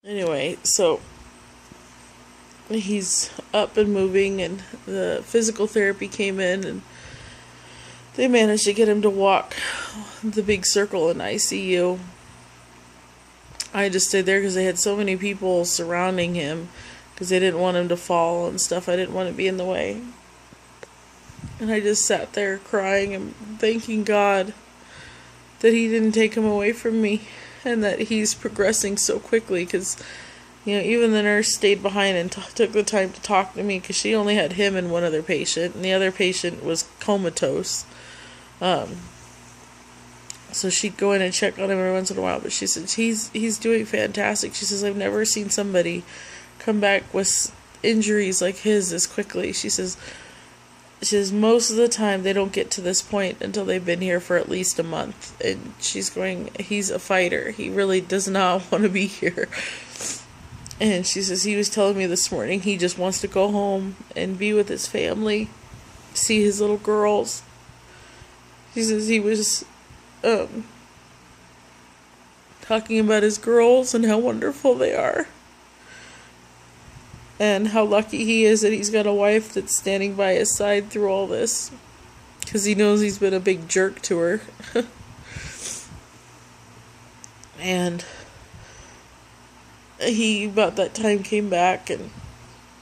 Anyway, so he's up and moving, and the physical therapy came in, and they managed to get him to walk the big circle in ICU. I just stayed there because they had so many people surrounding him because they didn't want him to fall and stuff. I didn't want to be in the way. And I just sat there crying and thanking God that he didn't take him away from me and that he's progressing so quickly, because even the nurse stayed behind and took the time to talk to me, because she only had him and one other patient, and the other patient was comatose. So she'd go in and check on him every once in a while, but she said he's doing fantastic. She says, I've never seen somebody come back with injuries like his as quickly. She says most of the time they don't get to this point until they've been here for at least a month. And she's going, he's a fighter. He really does not want to be here. And she says he was telling me this morning he just wants to go home and be with his family, see his little girls. She says he was talking about his girls and how wonderful they are. And how lucky he is that he's got a wife that's standing by his side through all this. Because he knows he's been a big jerk to her. And he, about that time, came back, and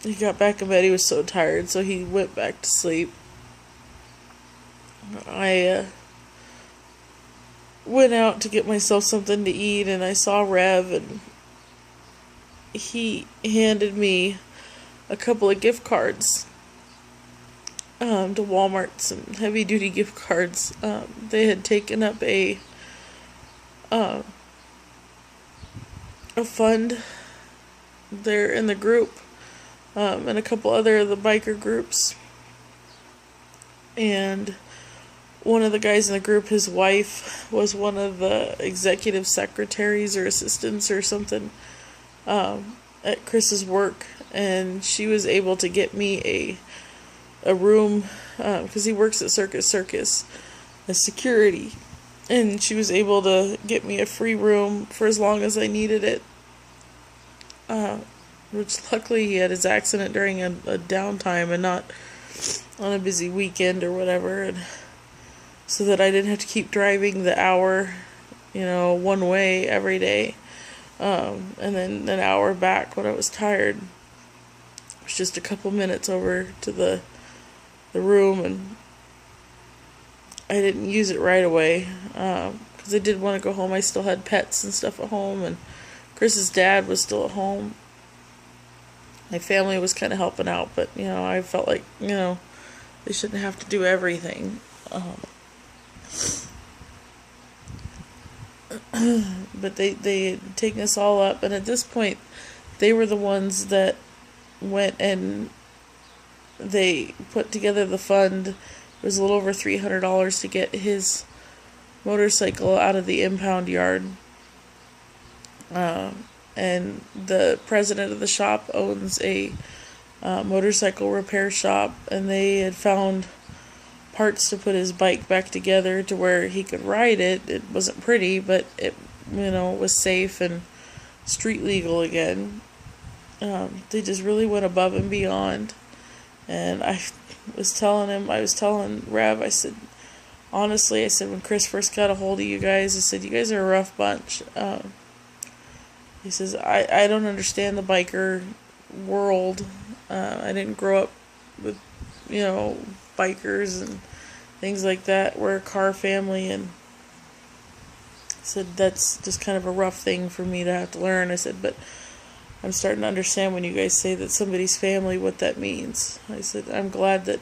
he got back in bed. He was so tired, so he went back to sleep. I went out to get myself something to eat, and I saw Rev, and he handed me a couple of gift cards to Walmart, some heavy duty gift cards. They had taken up a fund there in the group, and a couple other of the biker groups, and one of the guys in the group, his wife was one of the executive secretaries or assistants or something at Chris's work, and she was able to get me a room, because he works at Circus as security, and she was able to get me a free room for as long as I needed it, which luckily he had his accident during a downtime and not on a busy weekend or whatever, and so that I didn't have to keep driving the hour, one way every day. And then an hour back when I was tired. It was just a couple minutes over to the room, and I didn't use it right away, because I did want to go home. I still had pets and stuff at home, and Chris's dad was still at home. My family was kind of helping out, but, I felt like, they shouldn't have to do everything. But they had taken us all up, and at this point they were the ones that went and they put together the fund. It was a little over $300 to get his motorcycle out of the impound yard, and the president of the shop owns a motorcycle repair shop, and they had found parts to put his bike back together to where he could ride it. It wasn't pretty, but it was safe and street legal again. They just really went above and beyond. And I was telling Rev, I said, honestly, when Chris first got a hold of you guys, I said, you guys are a rough bunch. He says, I don't understand the biker world. I didn't grow up with, bikers and things like that. We're a car family, and I said that's just kind of a rough thing for me to have to learn. I said, but I'm starting to understand when you guys say that somebody's family, what that means. I said, I'm glad that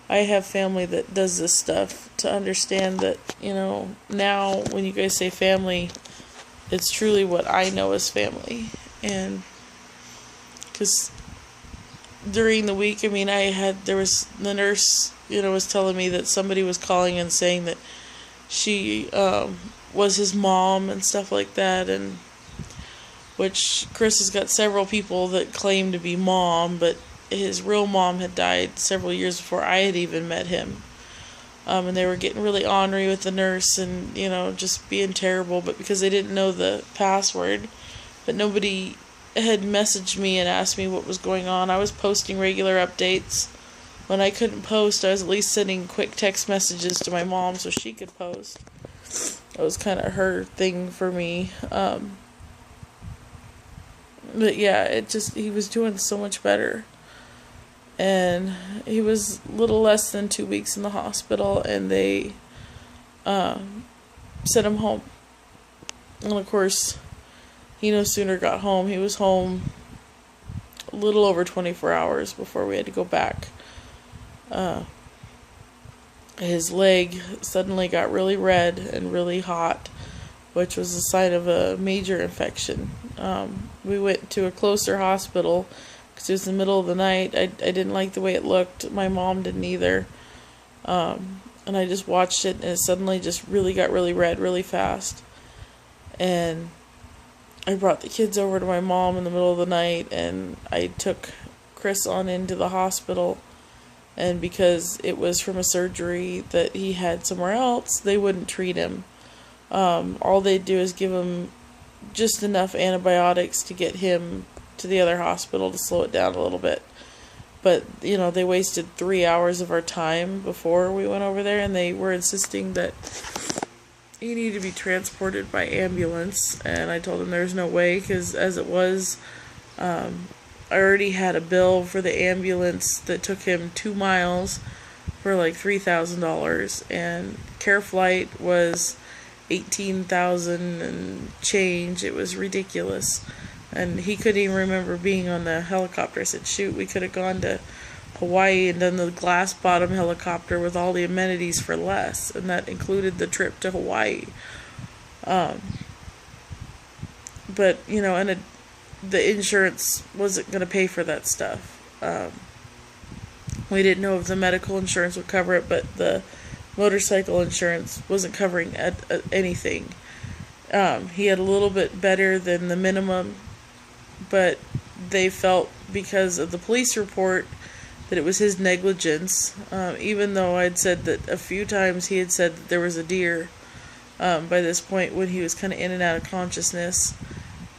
I have family that does this stuff, to understand that, now when you guys say family, it's truly what I know as family. And because during the week, there was the nurse, was telling me that somebody was calling and saying that she was his mom and stuff like that, and which Chris has got several people that claim to be mom, but his real mom had died several years before I had even met him. And they were getting really ornery with the nurse and, just being terrible, but because they didn't know the password. But nobody had messaged me and asked me what was going on. I was posting regular updates. When I couldn't post, I was at least sending quick text messages to my mom so she could post. That was kind of her thing for me. But yeah, he was doing so much better. And he was a little less than 2 weeks in the hospital, and they sent him home. And of course, he no sooner got home, he was home a little over 24 hours before we had to go back. His leg suddenly got really red and really hot, which was a sign of a major infection. We went to a closer hospital because it was the middle of the night. I didn't like the way it looked. My mom didn't either. And I just watched it, and it suddenly just really got really red really fast. And I brought the kids over to my mom in the middle of the night, and I took Chris on into the hospital. And because it was from a surgery that he had somewhere else, they wouldn't treat him. All they'd do is give him just enough antibiotics to get him to the other hospital to slow it down a little bit. But, they wasted 3 hours of our time before we went over there, and they were insisting that he needed to be transported by ambulance. And I told him there's no way, because as it was, I already had a bill for the ambulance that took him 2 miles for like $3,000, and CareFlight was $18,000 and change. It was ridiculous, and he couldn't even remember being on the helicopter. I said, shoot, we could have gone to Hawaii and done the glass bottom helicopter with all the amenities for less, and that included the trip to Hawaii. But the insurance wasn't going to pay for that stuff. We didn't know if the medical insurance would cover it, but the motorcycle insurance wasn't covering anything. He had a little bit better than the minimum, but they felt because of the police report that it was his negligence, even though I'd said that a few times he had said that there was a deer by this point when he was kind of in and out of consciousness.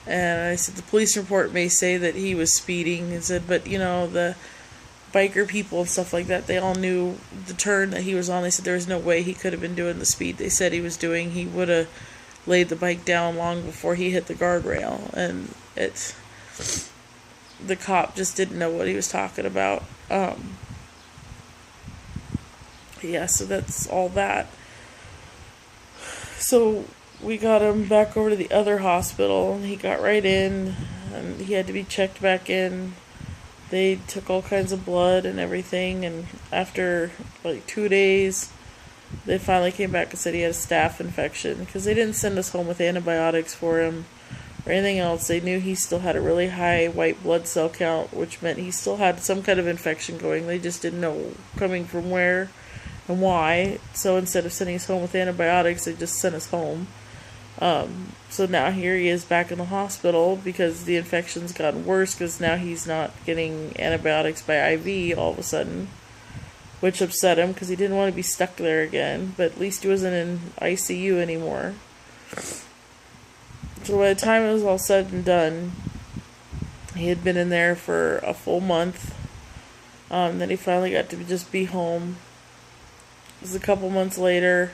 And I said, the police report may say that he was speeding. And said, but the biker people and stuff like that, they all knew the turn that he was on. They said there was no way he could have been doing the speed they said he was doing. He would have laid the bike down long before he hit the guardrail. And the cop just didn't know what he was talking about. Yeah, so that's all that. So we got him back over to the other hospital, and he got right in, and he had to be checked back in. They took all kinds of blood and everything, and after like 2 days, they finally came back and said he had a staph infection, because they didn't send us home with antibiotics for him or anything else. They knew he still had a really high white blood cell count, which meant he still had some kind of infection going. They just didn't know coming from where and why. So instead of sending us home with antibiotics, they just sent us home. So now here he is back in the hospital because the infection's gotten worse, because now he's not getting antibiotics by IV all of a sudden, which upset him because he didn't want to be stuck there again, but at least he wasn't in ICU anymore. So by the time it was all said and done, he had been in there for a full month. Then he finally got to just be home. It was a couple months later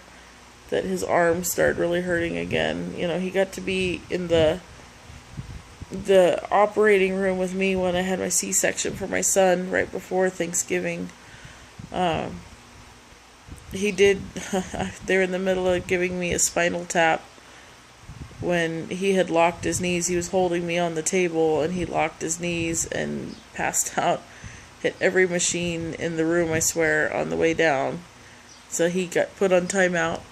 that his arm started really hurting again. He got to be in the operating room with me when I had my C-section for my son right before Thanksgiving. They were in the middle of giving me a spinal tap when he had locked his knees. He was holding me on the table, and he locked his knees and passed out. Hit every machine in the room, I swear, on the way down. So he got put on timeout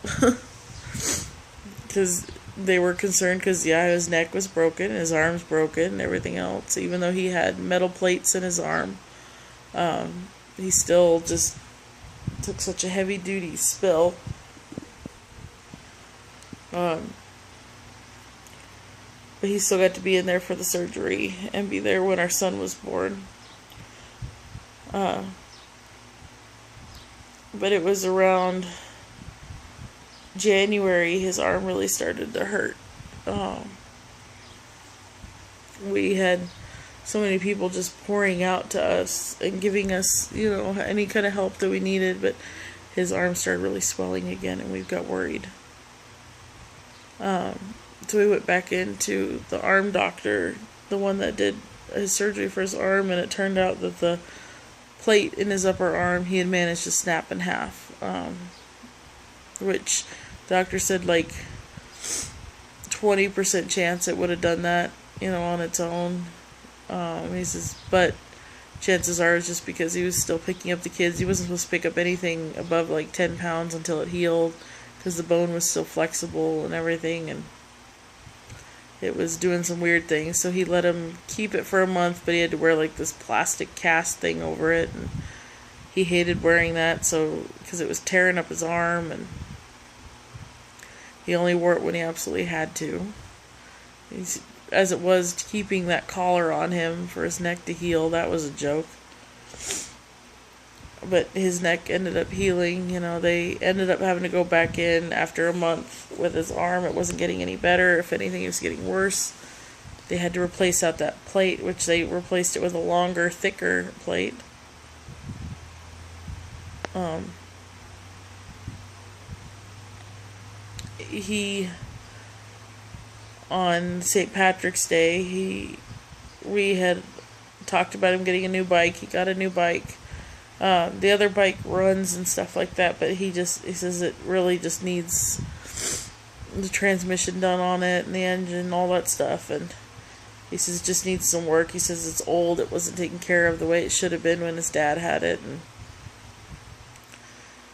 because they were concerned because, his neck was broken, his arm's broken, and everything else. Even though he had metal plates in his arm, he still just took such a heavy-duty spill. But he still got to be in there for the surgery and be there when our son was born. But it was around January his arm really started to hurt. we had so many people just pouring out to us and giving us, any kind of help that we needed, but his arm started really swelling again, and we got worried. So we went back into the arm doctor, the one that did his surgery for his arm, and it turned out that the plate in his upper arm he had managed to snap in half, which the doctor said 20% chance it would have done that, on its own. He says, but chances are it's just because he was still picking up the kids. He wasn't supposed to pick up anything above 10 pounds until it healed, because the bone was still flexible and everything, and it was doing some weird things. So he let him keep it for a month, but he had to wear this plastic cast thing over it, and he hated wearing that, so because it was tearing up his arm, and he only wore it when he absolutely had to. As it was keeping that collar on him for his neck to heal, that was a joke. But his neck ended up healing. They ended up having to go back in after a month with his arm. It wasn't getting any better. If anything, it was getting worse. They had to replace out that plate, which they replaced it with a longer, thicker plate. On St. Patrick's Day, we had talked about him getting a new bike. He got a new bike. The other bike runs and stuff like that, but he says it really just needs the transmission done on it and the engine and all that stuff, and he says it just needs some work. He says it's old, it wasn't taken care of the way it should have been when his dad had it, and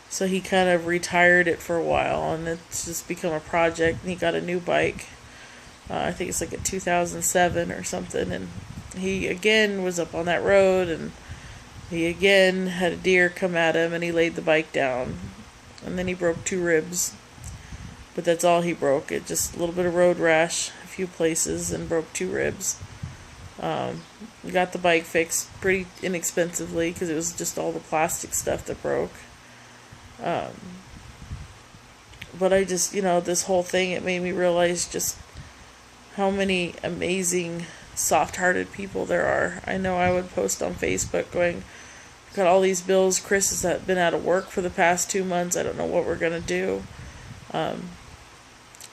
so he kind of retired it for a while, and it's just become a project, and he got a new bike. I think it's a 2007 or something, and he again was up on that road, and he again had a deer come at him, and he laid the bike down, and then he broke 2 ribs, but that's all he broke. It just a little bit of road rash, a few places, and broke 2 ribs. We got the bike fixed pretty inexpensively, because it was just all the plastic stuff that broke. But I just, this whole thing, it made me realize just how many amazing, soft-hearted people there are. I know I would post on Facebook going, got all these bills. Chris has been out of work for the past 2 months. I don't know what we're going to do.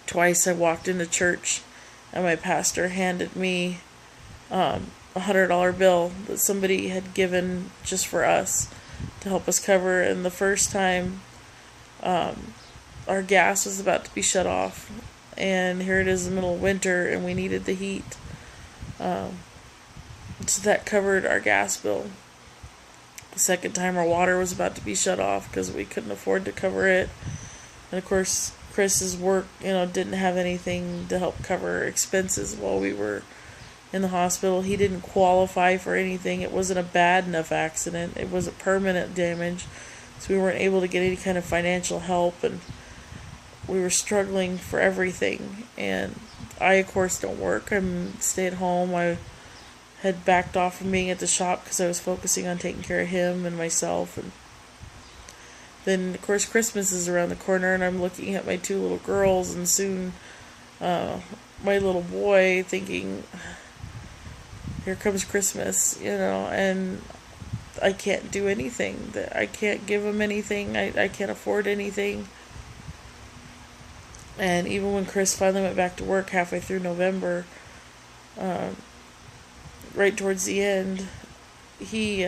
Twice I walked into church, and my pastor handed me a $100 bill that somebody had given just for us to help us cover. And the first time, our gas was about to be shut off, and here it is in the middle of winter, and we needed the heat. So that covered our gas bill. The second time, our water was about to be shut off because we couldn't afford to cover it. And of course, Chris's work, didn't have anything to help cover expenses while we were in the hospital. He didn't qualify for anything. It wasn't a bad enough accident. It was a permanent damage. So we weren't able to get any kind of financial help, and we were struggling for everything. And I, of course, don't work. I'm stay at home. I had backed off from being at the shop because I was focusing on taking care of him and myself. And then, of course, Christmas is around the corner, and I'm looking at my 2 little girls, and soon my little boy, thinking, here comes Christmas, and I can't do anything. I can't give him anything. I can't afford anything. And even when Chris finally went back to work halfway through November, right towards the end, he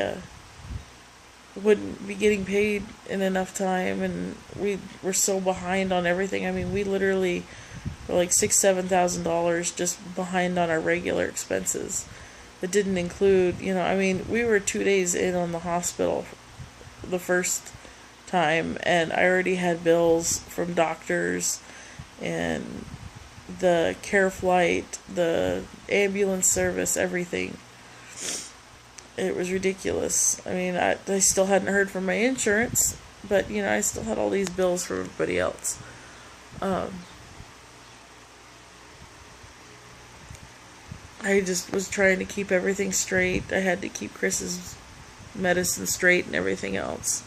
wouldn't be getting paid in enough time, and we were so behind on everything. I mean, we literally were $6,000-7,000 just behind on our regular expenses. It didn't include, we were 2 days in on the hospital the first time, and I already had bills from doctors and the care flight, the ambulance service, everything. It was ridiculous. I mean, I still hadn't heard from my insurance, but, I still had all these bills for everybody else. I just was trying to keep everything straight. I had to keep Chris's medicine straight and everything else.